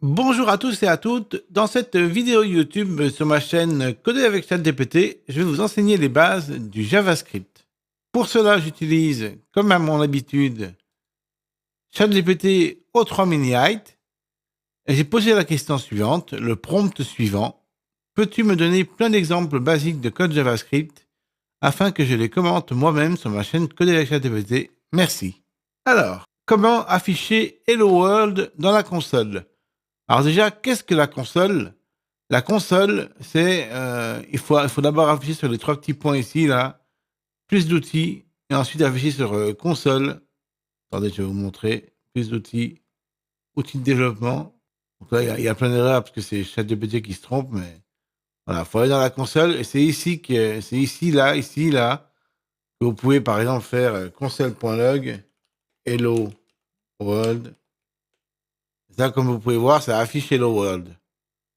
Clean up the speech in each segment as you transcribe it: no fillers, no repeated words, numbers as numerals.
Bonjour à tous et à toutes. Dans cette vidéo YouTube sur ma chaîne Coder avec ChatGPT, je vais vous enseigner les bases du JavaScript. Pour cela, j'utilise, comme à mon habitude, ChatGPT au 3 mini height et j'ai posé la question suivante, le prompt suivant. Peux-tu me donner plein d'exemples basiques de code JavaScript afin que je les commente moi-même sur ma chaîne Coder avec ChatGPT? Merci. Alors, comment afficher Hello World dans la console? Alors déjà, qu'est-ce que la console? La console, c'est, il faut d'abord afficher sur les trois petits points ici, là, plus d'outils, et ensuite afficher sur console. Attendez, je vais vous montrer. Plus d'outils, outils de développement. Donc là, il y a plein d'erreurs parce que c'est ChatGPT qui se trompe, mais voilà, il faut aller dans la console, et c'est ici, là, que vous pouvez par exemple faire console.log, hello world. Ça, comme vous pouvez voir, ça affiche hello world.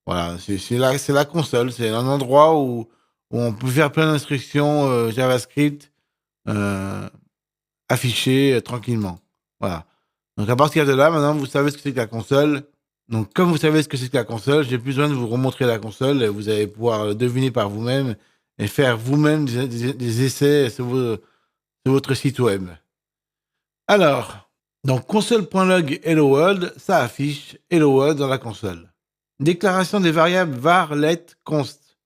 Voilà, c'est la console, c'est un endroit où on peut faire plein d'instructions JavaScript euh, affichées tranquillement. Voilà. Donc à partir de là, maintenant, vous savez ce que c'est que la console. Donc comme vous savez ce que c'est que la console, j'ai plus besoin de vous remontrer la console. Et vous allez pouvoir le deviner par vous-même et faire vous-même des essais sur votre site web. Alors, donc console.log hello world, ça affiche hello world dans la console. Déclaration des variables var, let, const.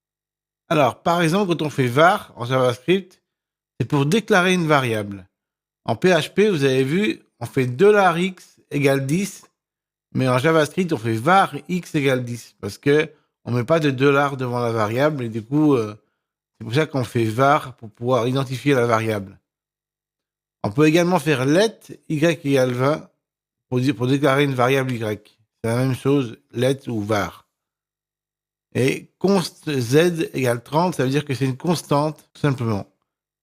Alors, par exemple, quand on fait var en JavaScript, c'est pour déclarer une variable. En PHP, vous avez vu, on fait $x égale 10, mais en JavaScript, on fait var x égale 10, parce que on met pas de $ devant la variable, et du coup, c'est pour ça qu'on fait var pour pouvoir identifier la variable. On peut également faire let y égale 20 pour déclarer une variable y. C'est la même chose, let ou var. Et const z égale 30, ça veut dire que c'est une constante, tout simplement.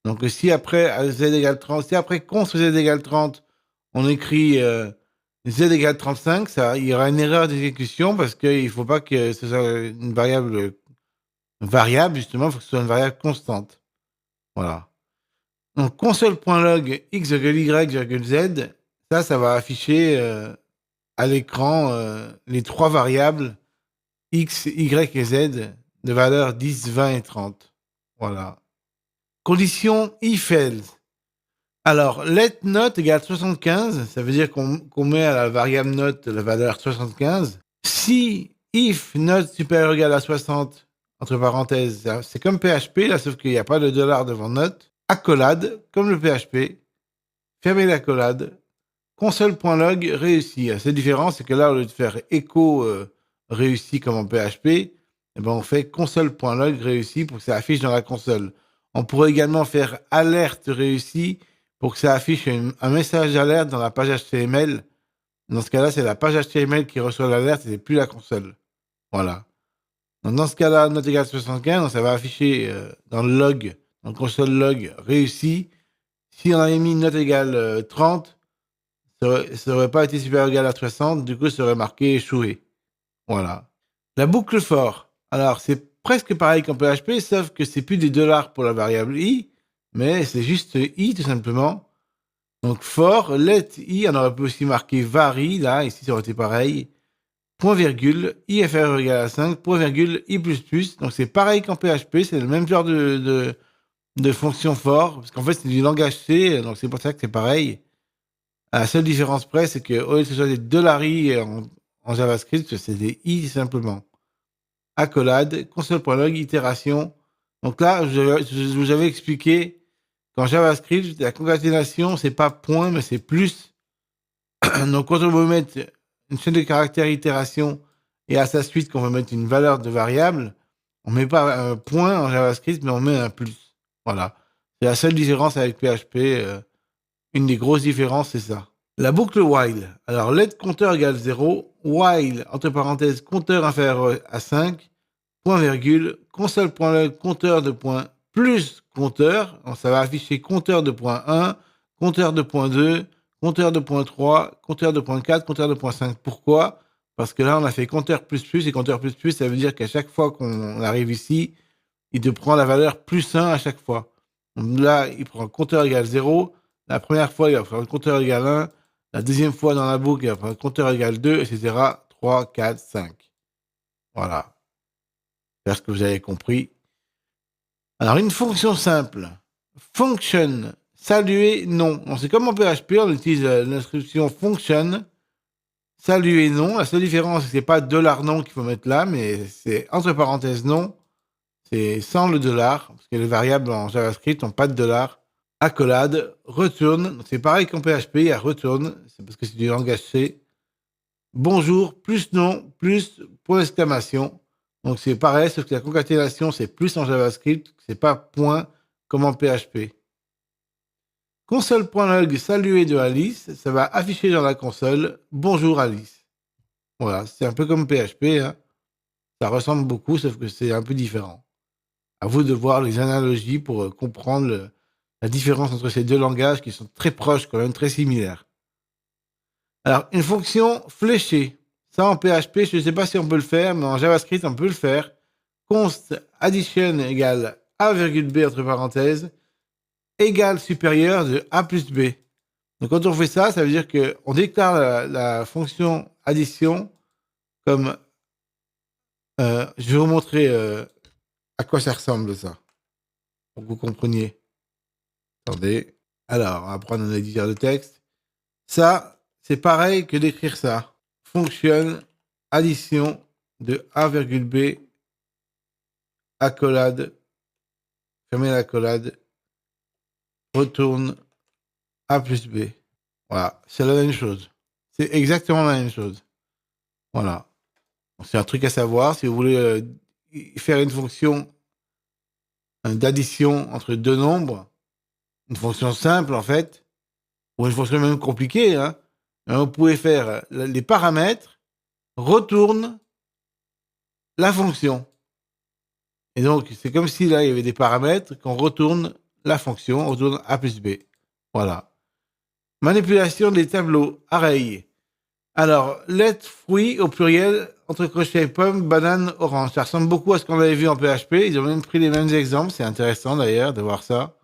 Donc si après z égale 30, si après const z égale 30, on écrit z égale 35, ça, il y aura une erreur d'exécution parce qu'il ne faut pas que ce soit une variable, justement, il faut que ce soit une variable constante. Voilà. Donc console.log x, y, z, ça va afficher à l'écran les trois variables x, y et z de valeur 10, 20 et 30. Voilà. Condition if-else. Alors, let note égale 75, ça veut dire qu'on met à la variable note la valeur 75. Si if note supérieure ou égale à 60, entre parenthèses, c'est comme PHP, là, sauf qu'il n'y a pas de $ devant note. Accolade, comme le PHP. Fermez l'accolade. Console.log réussi. La seule différence, c'est que là, au lieu de faire echo réussi comme en PHP, eh ben, on fait console.log réussi pour que ça affiche dans la console. On pourrait également faire alerte réussi pour que ça affiche un message d'alerte dans la page HTML. Dans ce cas-là, c'est la page HTML qui reçoit l'alerte et c'est plus la console. Voilà. Donc, dans ce cas-là, note égale 75, donc ça va afficher dans le log, dans le console log réussi. Si on avait mis note égale 30, ça n'aurait pas été supérieur ou égal à 60, du coup, ça aurait marqué échoué. Voilà. La boucle for. Alors, c'est presque pareil qu'en PHP, sauf que c'est plus des $ pour la variable i, mais c'est juste i tout simplement. Donc, for, let i, on aurait pu aussi marquer var i, là, ici, ça aurait été pareil. Point virgule, i inférieur ou égal à 5, point virgule, i plus plus. Donc, c'est pareil qu'en PHP, c'est le même genre de fonction for, parce qu'en fait, c'est du langage C, donc c'est pour ça que c'est pareil. La seule différence près, c'est que au lieu que ce soit des $i en JavaScript, c'est des i simplement. Accolade, console.log, itération. Donc là, je vous avais expliqué qu'en JavaScript, la concaténation, c'est pas point, mais c'est plus. Donc quand on veut mettre une chaîne de caractères itération et à sa suite qu'on veut mettre une valeur de variable, on met pas un point en JavaScript, mais on met un plus. Voilà. C'est la seule différence avec PHP. Une des grosses différences, c'est ça. La boucle while. Alors, let compteur égale 0, while, entre parenthèses, compteur inférieur à 5, point virgule, console.log, compteur de point plus compteur. Donc, ça va afficher compteur de point 1, compteur de point 2, compteur de point 3, compteur de point 4, compteur de point 5. Pourquoi? Parce que là, on a fait compteur plus plus, et compteur plus plus, ça veut dire qu'à chaque fois qu'on arrive ici, il te prend la valeur plus 1 à chaque fois. Donc là, il prend compteur égale 0. La première fois, il va prendre compteur égale 1. La deuxième fois dans la boucle, il va prendre compteur égale 2, etc. 3, 4, 5. Voilà. J'espère que vous avez compris. Alors, une fonction simple. Function, saluer, non. Donc, c'est comme en PHP, on utilise l'instruction function, saluer, non. La seule différence, c'est que c'est pas $non qu'il faut mettre là, mais c'est entre parenthèses non. C'est sans le dollar, parce que les variables en JavaScript n'ont pas de dollar. Accolade, retourne. C'est pareil qu'en PHP, il y a retourne. C'est parce que c'est du langage C. Bonjour, plus non, plus point d'exclamation. Donc c'est pareil, sauf que la concaténation, c'est plus en JavaScript, c'est pas point comme en PHP. Console.log saluer de Alice, ça va afficher dans la console bonjour Alice. Voilà, c'est un peu comme PHP, hein. Ça ressemble beaucoup, sauf que c'est un peu différent. À vous de voir les analogies pour comprendre la différence entre ces deux langages qui sont très proches, quand même très similaires. Alors, une fonction fléchée. Ça, en PHP, je ne sais pas si on peut le faire, mais en JavaScript, on peut le faire. Const addition égale a virgule b entre parenthèses égale supérieur de a plus b. Donc, quand on fait ça, ça veut dire qu'on déclare la fonction addition comme... je vais vous montrer à quoi ça ressemble, ça, pour que vous compreniez. Attendez. Alors, on va prendre un éditeur de texte. Ça, c'est pareil que d'écrire ça. Fonction addition de a virgule b accolade, fermez l'accolade, retourne a plus b. Voilà, c'est la même chose. C'est exactement la même chose. Voilà. C'est un truc à savoir. Si vous voulez faire une fonction d'addition entre deux nombres, une fonction simple en fait, ou une fonction même compliquée, hein, vous pouvez faire les paramètres, retourne la fonction. Et donc, c'est comme si là, il y avait des paramètres qu'on retourne la fonction, on retourne a plus b. Voilà. Manipulation des tableaux, array. Alors, lettres, fruits au pluriel, entre crochets, pommes, bananes, oranges. Ça ressemble beaucoup à ce qu'on avait vu en PHP. Ils ont même pris les mêmes exemples. C'est intéressant d'ailleurs de voir ça.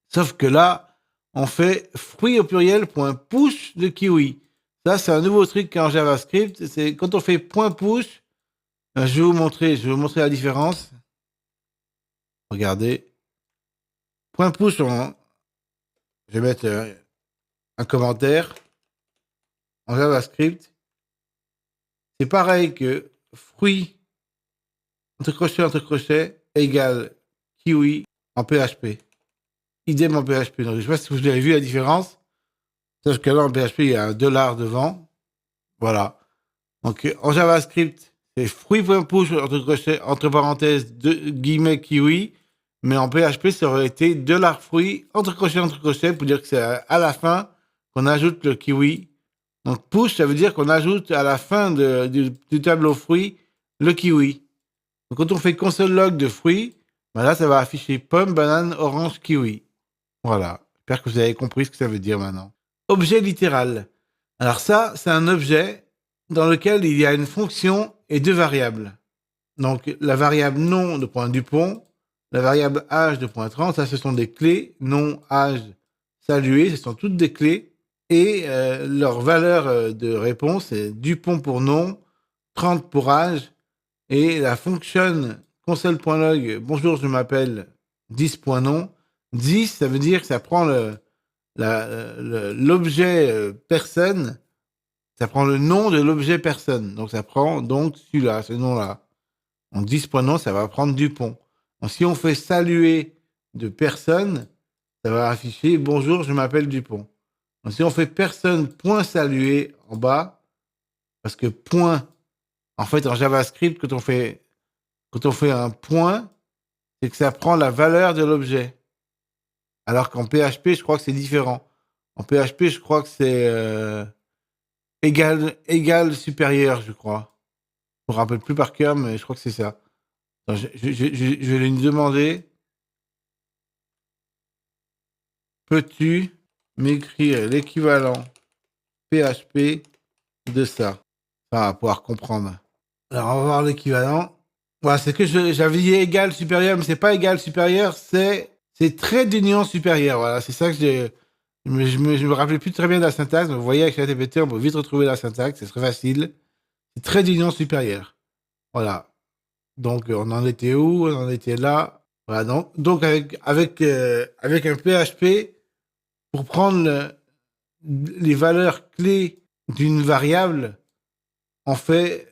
Sauf que là, on fait fruits au pluriel, point push de kiwi. Ça, c'est un nouveau truc en JavaScript. C'est quand on fait point push, je vais vous montrer la différence. Regardez. Point push, je vais mettre un commentaire en JavaScript. C'est pareil que fruit entre crochets égale kiwi en PHP. Idem en PHP. Donc, je ne sais pas si vous avez vu la différence. Sauf que là, en PHP, il y a un dollar devant. Voilà. Donc, en JavaScript, c'est fruit.push entre crochets, entre parenthèses, guillemets kiwi. Mais en PHP, ça aurait été $fruit entre crochets pour dire que c'est à la fin qu'on ajoute le kiwi. Donc, push, ça veut dire qu'on ajoute à la fin du tableau fruit le kiwi. Donc, quand on fait console log de fruits, ben là, ça va afficher pomme, banane, orange, kiwi. Voilà. J'espère que vous avez compris ce que ça veut dire maintenant. Objet littéral. Alors ça, c'est un objet dans lequel il y a une fonction et deux variables. Donc, la variable nom de point Dupont, la variable âge de point 30, ça, ce sont des clés. Nom, âge, saluer, ce sont toutes des clés. Et leur valeur de réponse est Dupont pour nom, 30 pour âge, et la fonction console.log, bonjour, je m'appelle 10.nom. 10, ça veut dire que ça prend l'objet personne, ça prend le nom de l'objet personne. Donc ça prend donc celui-là, ce nom-là. En 10.nom, ça va prendre Dupont. Donc si on fait saluer de personne, ça va afficher bonjour, je m'appelle Dupont. Donc, si on fait personne point saluer en bas, parce que point, en fait, en JavaScript, quand on fait un point, c'est que ça prend la valeur de l'objet. Alors qu'en PHP, je crois que c'est différent. En PHP, je crois que c'est égal supérieur, je crois. Je me rappelle plus par cœur, mais je crois que c'est ça. Donc, je vais lui demander, peux-tu m'écrire l'équivalent PHP de ça? On va pouvoir comprendre. Alors, on va voir l'équivalent. Voilà, c'est que j'avais dit égal supérieur, mais c'est pas égal supérieur, c'est trait d'union supérieur. Voilà, c'est ça que je me rappelais plus très bien de la syntaxe. Mais vous voyez, avec ChatGPT, on peut vite retrouver la syntaxe, c'est très facile. C'est très d'union supérieure. Voilà. Donc, on en était où? On en était là. Voilà. Donc avec un PHP, pour prendre les valeurs clés d'une variable, on fait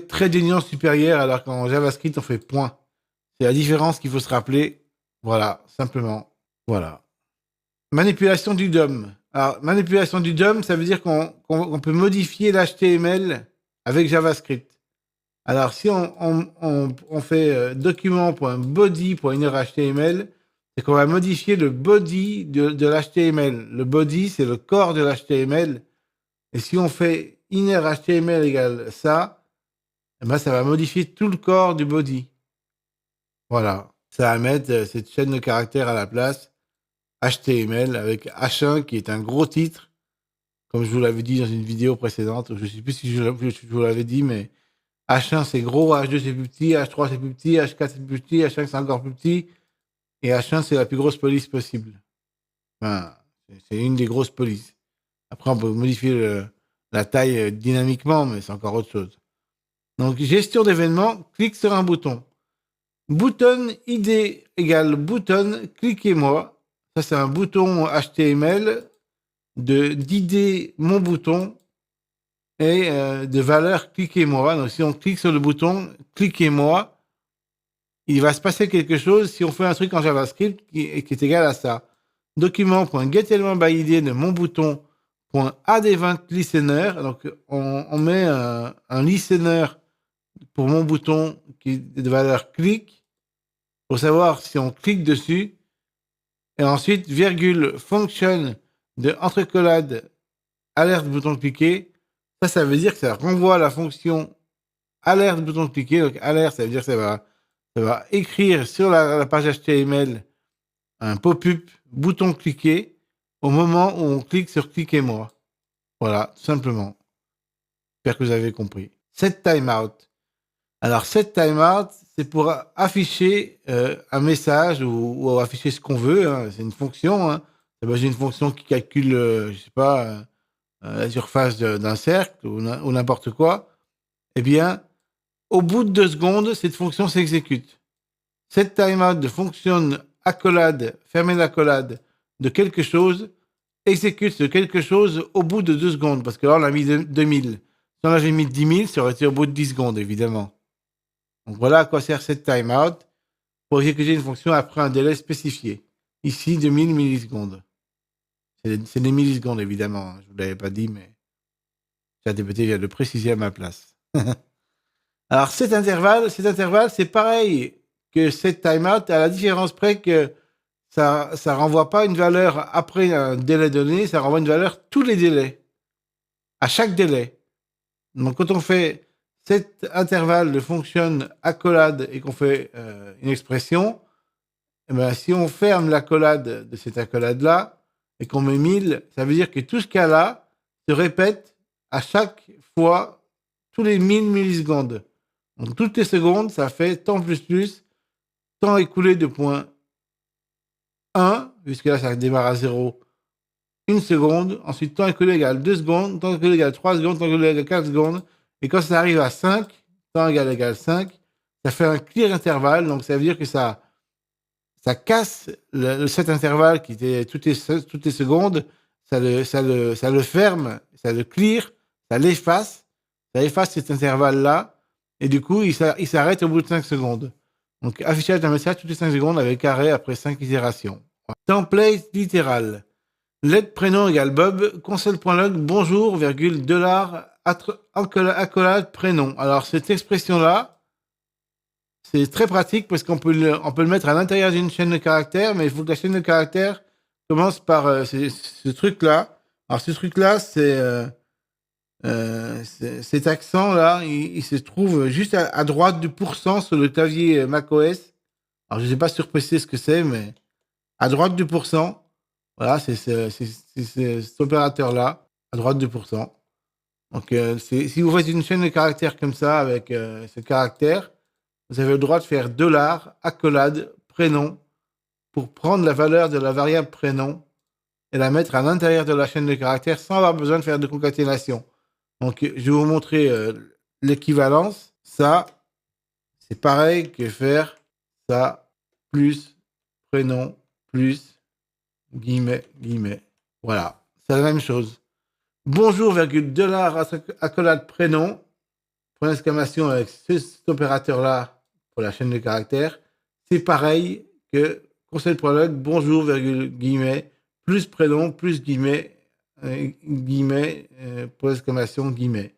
trait d'union supérieure, alors qu'en JavaScript, on fait point. C'est la différence qu'il faut se rappeler. Voilà, simplement. Voilà. Manipulation du DOM. Alors, manipulation du DOM, ça veut dire qu'on peut modifier l'HTML avec JavaScript. Alors, si on fait document.body.innerHTML, c'est qu'on va modifier le body de l'HTML. Le body, c'est le corps de l'HTML. Et si on fait innerHTML égale ça, eh ben, ça va modifier tout le corps du body. Voilà. Ça va mettre cette chaîne de caractères à la place. HTML avec H1 qui est un gros titre, comme je vous l'avais dit dans une vidéo précédente. Je ne sais plus si je vous l'avais dit, mais H1 c'est gros, H2 c'est plus petit, H3 c'est plus petit, H4 c'est plus petit, H5 c'est encore plus petit, et H1 c'est la plus grosse police possible. Enfin, c'est une des grosses polices. Après, on peut modifier la taille dynamiquement, mais c'est encore autre chose. Donc, gestion d'événements, clique sur un bouton. Button ID égale button, cliquez-moi. Ça, c'est un bouton HTML d'ID mon bouton et de valeur cliquez-moi. Donc, si on clique sur le bouton cliquez-moi, il va se passer quelque chose si on fait un truc en JavaScript qui est égal à ça. Document.getElementById de mon bouton.addEventListener. Donc, on met un listener pour mon bouton qui est de valeur clic pour savoir si on clique dessus. Et ensuite, virgule, function de entrecollade alerte bouton cliqué. Ça veut dire que ça renvoie la fonction alerte bouton cliqué. Donc, alerte, ça veut dire que ça va écrire sur la page HTML un pop-up bouton cliqué au moment où on clique sur cliquez-moi. Voilà, tout simplement. J'espère que vous avez compris. Set timeout. Alors, set timeout, c'est pour afficher un message ou afficher ce qu'on veut. Hein. C'est une fonction. Hein. C'est une fonction qui calcule, je sais pas, la surface d'un cercle ou n'importe quoi. Eh bien, au bout de 2 secondes, cette fonction s'exécute. Set timeout de fonction accolade, fermer l'accolade de quelque chose, exécute ce quelque chose au bout de 2 secondes. Parce que là, on a mis 2000. Si on avait mis 10 000, ça aurait été au bout de 10 secondes, évidemment. Donc voilà à quoi sert cette timeout pour exécuter une fonction après un délai spécifié. Ici, 2000 millisecondes. C'est des millisecondes, évidemment. Je ne vous l'avais pas dit, mais ChatGPT vient de préciser à ma place. Alors, cet intervalle, c'est pareil que cette timeout, à la différence près que ça renvoie pas une valeur après un délai donné, ça renvoie une valeur tous les délais, à chaque délai. Donc, quand on fait cet intervalle de fonction accolade et qu'on fait une expression, eh ben, si on ferme l'accolade de cette accolade-là et qu'on met 1000, ça veut dire que tout ce cas-là se répète à chaque fois, tous les 1000 millisecondes. Donc, toutes les secondes, ça fait temps plus, temps écoulé de point 1, puisque là, ça démarre à 0, 1 seconde. Ensuite, temps écoulé égale 2 secondes, temps écoulé égale 3 secondes, temps écoulé égale 4 secondes. Et quand ça arrive à 5, temps égale 5, ça fait un clear intervalle. Donc, ça veut dire que ça casse cet intervalle qui était toutes les secondes. Ça le ferme, ça le clear, ça l'efface. Ça efface cet intervalle-là. Et du coup, il s'arrête au bout de 5 secondes. Donc, affichage d'un message toutes les 5 secondes avec arrêt après 5 itérations. Template littéral. Lettre prénom égale Bob, console.log, bonjour, virgule, dollar, accolade, prénom. Alors, cette expression-là, c'est très pratique parce qu'on peut le mettre à l'intérieur d'une chaîne de caractères, mais il faut que la chaîne de caractères commence par ce truc-là. Alors, ce truc-là, cet accent-là, il se trouve juste à droite du pourcent sur le clavier macOS. Alors, je ne sais pas sur PC ce que c'est, mais à droite du pourcent, voilà, c'est cet opérateur-là, à droite du pourcent. Donc, si vous faites une chaîne de caractères comme ça, avec ce caractère, vous avez le droit de faire dollar, accolade, prénom, pour prendre la valeur de la variable prénom et la mettre à l'intérieur de la chaîne de caractères sans avoir besoin de faire de concaténation. Donc, je vais vous montrer l'équivalence, ça, c'est pareil que faire ça plus prénom plus guillemets, guillemets. Voilà, c'est la même chose. Bonjour, virgule, dollar, accolade, prénom, point d'exclamation avec cet opérateur-là pour la chaîne de caractères. C'est pareil que conseil de prologue, bonjour, virgule, guillemets, plus prénom, plus guillemets, point d'exclamation, guillemets.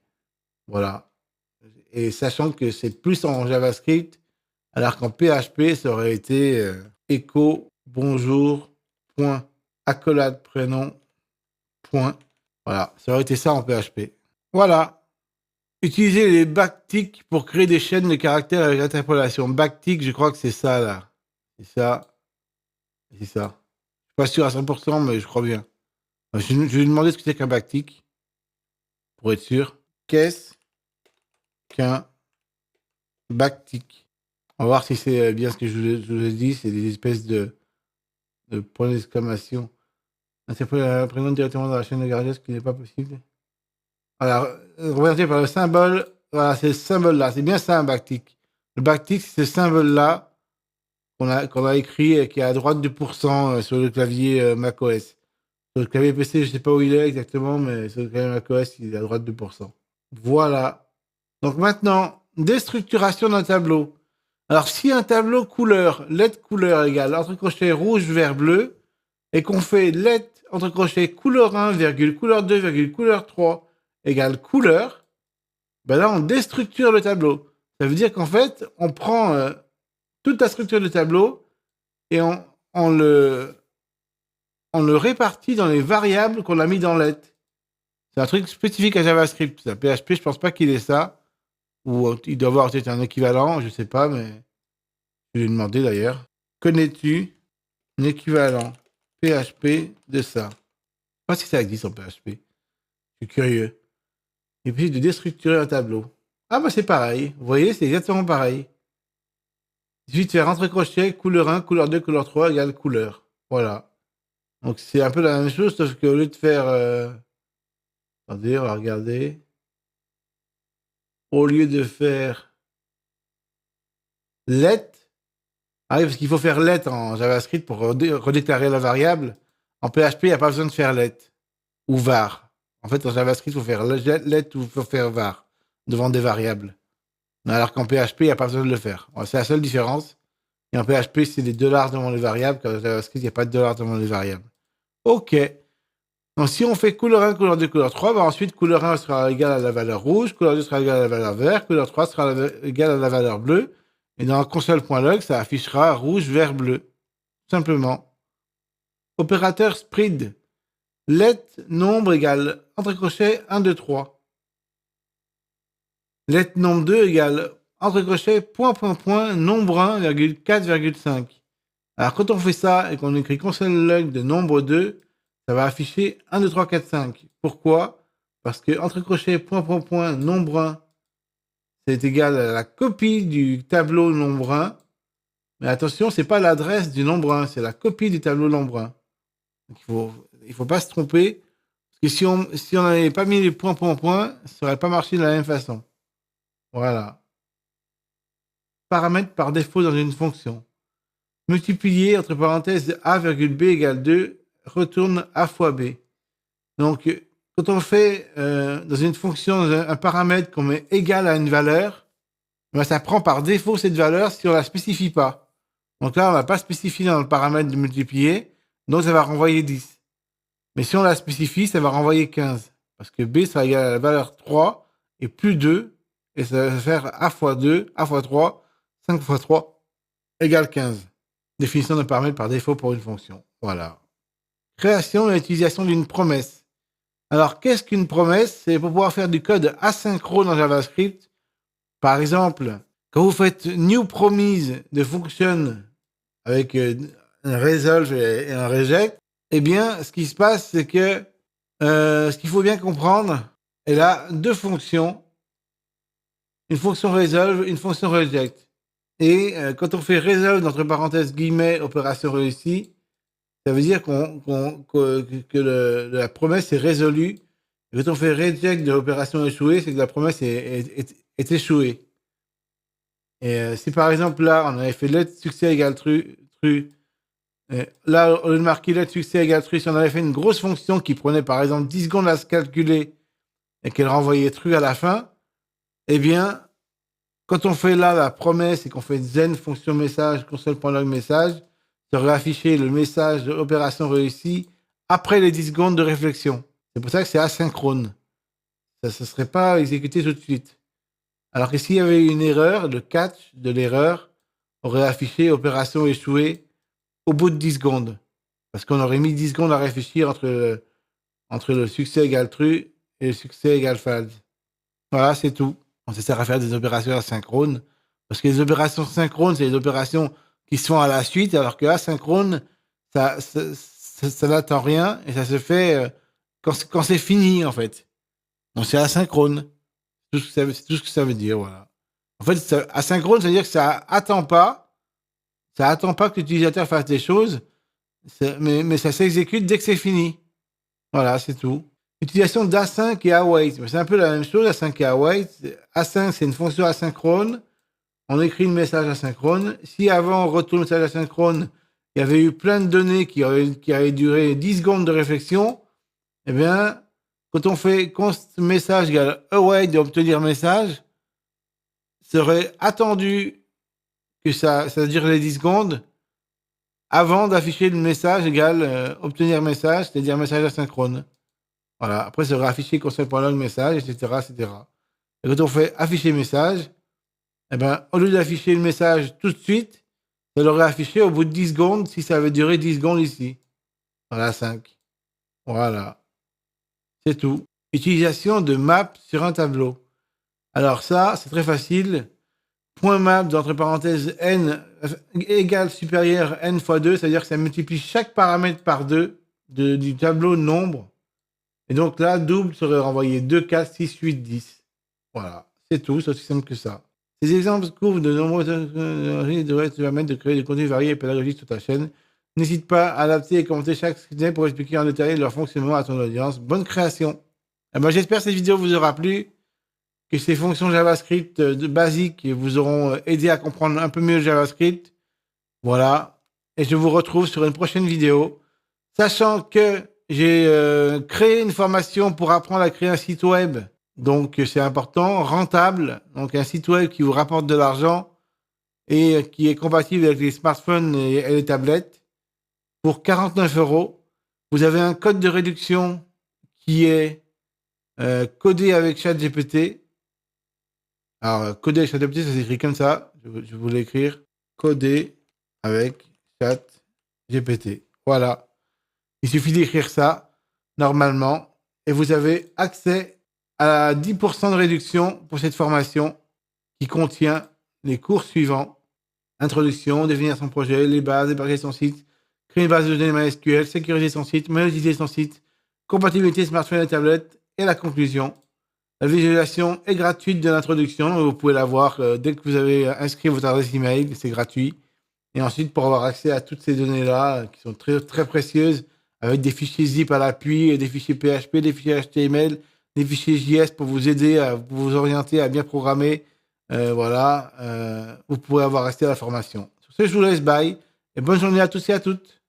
Voilà. Et sachant que c'est plus en JavaScript, alors qu'en PHP, ça aurait été écho, bonjour, point, accolade, prénom, point. Voilà, ça aurait été ça en PHP. Voilà. Utilisez les backticks pour créer des chaînes de caractères avec interpolation. Backtick, je crois que c'est ça, là. C'est ça. C'est ça. Je suis pas sûr à 100%, mais je crois bien. Je vais lui demander ce que c'est qu'un backtick, pour être sûr. Qu'est-ce qu'un backtick? On va voir si c'est bien ce que je vous ai dit. C'est des espèces de points d'exclamation. Interpoler un prénom directement dans la chaîne de caractères, ce qui n'est pas possible. Alors, représenté par le symbole, voilà, c'est ce symbole-là. C'est bien ça un backtick. Le backtick, c'est ce symbole-là qu'on a écrit et qui est à droite du pourcent sur le clavier macOS. Sur le clavier PC, je ne sais pas où il est exactement, mais sur le clavier macOS, il est à droite du pourcent. Voilà. Donc maintenant, déstructuration d'un tableau. Alors, si un tableau couleur, LED couleur égale entre crochets rouge, vert, bleu, et qu'on fait LED entre crochets couleur 1, virgule, couleur 2, virgule, couleur 3 égale couleur, ben là, on déstructure le tableau. Ça veut dire qu'en fait, on prend toute la structure du tableau et on le répartit dans les variables qu'on a mis dans let. C'est un truc spécifique à JavaScript. Ça, PHP, je pense pas qu'il ait ça. Ou il doit avoir peut-être un équivalent, je sais pas, mais je lui ai demandé d'ailleurs. Connais-tu un équivalent PHP de ça? Je sais pas si ça existe en PHP. Je suis curieux. Et puis de déstructurer un tableau. Ah bah c'est pareil. Vous voyez, c'est exactement pareil. Il suffit de faire entre crochets, couleur 1, couleur 2, couleur 3 égale couleur. Voilà. Donc c'est un peu la même chose, sauf qu'au lieu de faire... Attendez, on va regarder. Au lieu de faire let, ah oui, parce qu'il faut faire let en JavaScript pour redéclarer la variable. En PHP, il n'y a pas besoin de faire let ou var. En fait, en JavaScript, il faut faire let ou il faut faire var devant des variables. Alors qu'en PHP, il n'y a pas besoin de le faire. C'est la seule différence. Et en PHP, c'est des dollars devant les variables. Quand en JavaScript, il n'y a pas de dollars devant les variables. OK. Donc, si on fait couleur 1, couleur 2, couleur 3, bah ensuite, couleur 1 sera égale à la valeur rouge, couleur 2 sera égale à la valeur vert, couleur 3 sera égale à la valeur bleue. Et dans console.log, ça affichera rouge, vert, bleu. Simplement. Opérateur spread. Let nombre égale, entre crochets, 1, 2, 3. Let nombre 2 égale, entre crochets, point, point, point, nombre 1, virgule 4, virgule 5. Alors, quand on fait ça et qu'on écrit console.log de nombre 2, ça va afficher 1, 2, 3, 4, 5. Pourquoi? Parce que entre crochets, point, point, point, nombre 1, c'est égal à la copie du tableau nombre 1. Mais attention, c'est pas l'adresse du nombre 1, c'est la copie du tableau nombre 1. Donc il faut pas se tromper. Parce que si on n'avait pas mis les points, points, points, ça n'aurait pas marché de la même façon. Voilà. Paramètres par défaut dans une fonction. Multiplier, entre parenthèses, a, b égale 2, retourne a fois b. Donc, quand on fait dans une fonction un paramètre qu'on met égal à une valeur, ben ça prend par défaut cette valeur si on ne la spécifie pas. Donc là, on ne va pas spécifier dans le paramètre de multiplier, donc ça va renvoyer 10. Mais si on la spécifie, ça va renvoyer 15. Parce que b sera égal à la valeur 3 et plus 2, et ça va faire a fois 2, a fois 3, 5 fois 3 égale 15. Définition d'un paramètre par défaut pour une fonction. Voilà. Création et utilisation d'une promesse. Alors, qu'est-ce qu'une promesse? C'est pour pouvoir faire du code asynchrone en JavaScript. Par exemple, quand vous faites new promise de function avec un resolve et un reject, eh bien, ce qui se passe, c'est que ce qu'il faut bien comprendre, elle a deux fonctions. Une fonction resolve, une fonction reject. Et quand on fait resolve, entre parenthèses guillemets, opération réussie, ça veut dire que la promesse est résolue. Et quand on fait reject de l'opération échouée, c'est que la promesse est est échoué. Et si par exemple là, on avait fait let succès égale true, là, au lieu de marquer let succès égale true, si on avait fait une grosse fonction qui prenait par exemple 10 secondes à se calculer et qu'elle renvoyait true à la fin, eh bien, quand on fait là la promesse et qu'on fait zen fonction message, console.log message, ça aurait affiché le message de l'opération réussie après les 10 secondes de réflexion. C'est pour ça que c'est asynchrone. Ça ne serait pas exécuté tout de suite. Alors que s'il y avait eu une erreur, le catch de l'erreur aurait affiché opération échouée au bout de 10 secondes. Parce qu'on aurait mis 10 secondes à réfléchir entre le succès égale true et le succès égale false. Voilà, c'est tout. On se sert à faire des opérations asynchrones. Parce que les opérations synchrones, c'est les opérations qui se font à la suite, alors que asynchrone, ça n'attend rien et ça se fait quand c'est fini, en fait. Donc c'est asynchrone. C'est tout ce que ça veut dire, voilà. En fait, asynchrone, ça veut dire que ça attend pas que l'utilisateur fasse des choses, mais ça s'exécute dès que c'est fini. Voilà, c'est tout. Utilisation d'async et await. C'est un peu la même chose, async et await. Async, c'est une fonction asynchrone. On écrit le message asynchrone. Si avant on retourne le message asynchrone, il y avait eu plein de données qui avaient duré 10 secondes de réflexion, eh bien, quand on fait const message égale await d'obtenir message, serait attendu que ça dure les 10 secondes avant d'afficher le message égal obtenir message, c'est-à-dire message asynchrone. Voilà. Après, ça aurait affiché console.log message, etc., etc. Et quand on fait afficher message, eh ben, au lieu d'afficher le message tout de suite, ça l'aurait affiché au bout de 10 secondes si ça avait duré 10 secondes ici. Voilà, 5. Voilà. C'est tout. Utilisation de map sur un tableau. Alors ça, c'est très facile. Point map, entre parenthèses, n égale supérieur n fois 2, c'est-à-dire que ça multiplie chaque paramètre par 2 du tableau de nombre. Et donc là, double serait renvoyé 2, 4, 6, 8, 10. Voilà, c'est tout, c'est aussi simple que ça. Ces exemples couvrent de nombreuses devraient te permettre de créer des contenus variés et pédagogiques sur ta chaîne. N'hésite pas à adapter et commenter chaque screen pour expliquer en détail leur fonctionnement à ton audience. Bonne création. Eh ben, j'espère que cette vidéo vous aura plu, que ces fonctions JavaScript basiques vous auront aidé à comprendre un peu mieux le JavaScript. Voilà. Et je vous retrouve sur une prochaine vidéo. Sachant que j'ai créé une formation pour apprendre à créer un site web. Donc, c'est important, rentable. Donc, un site web qui vous rapporte de l'argent et qui est compatible avec les smartphones et les tablettes. Pour 49 €, vous avez un code de réduction qui est codé avec ChatGPT. Alors, codé avec ChatGPT, ça s'écrit comme ça. Je vais vous l'écrire. Codé avec ChatGPT. Voilà. Il suffit d'écrire ça, normalement, et vous avez accès à 10% de réduction pour cette formation qui contient les cours suivants. Introduction, définir son projet, les bases, débarquer son site, créer une base de données MySQL, sécuriser son site, monétiser son site, compatibilité smartphone et tablette, et la conclusion. La visualisation est gratuite de l'introduction, vous pouvez la voir dès que vous avez inscrit votre adresse email, c'est gratuit. Et ensuite, pour avoir accès à toutes ces données-là, qui sont très, très précieuses, avec des fichiers zip à l'appui, des fichiers PHP, des fichiers HTML, des fichiers JS pour vous aider à vous orienter à bien programmer. Voilà, vous pourrez avoir accès à la formation. Sur ce, je vous laisse, bye, et bonne journée à tous et à toutes.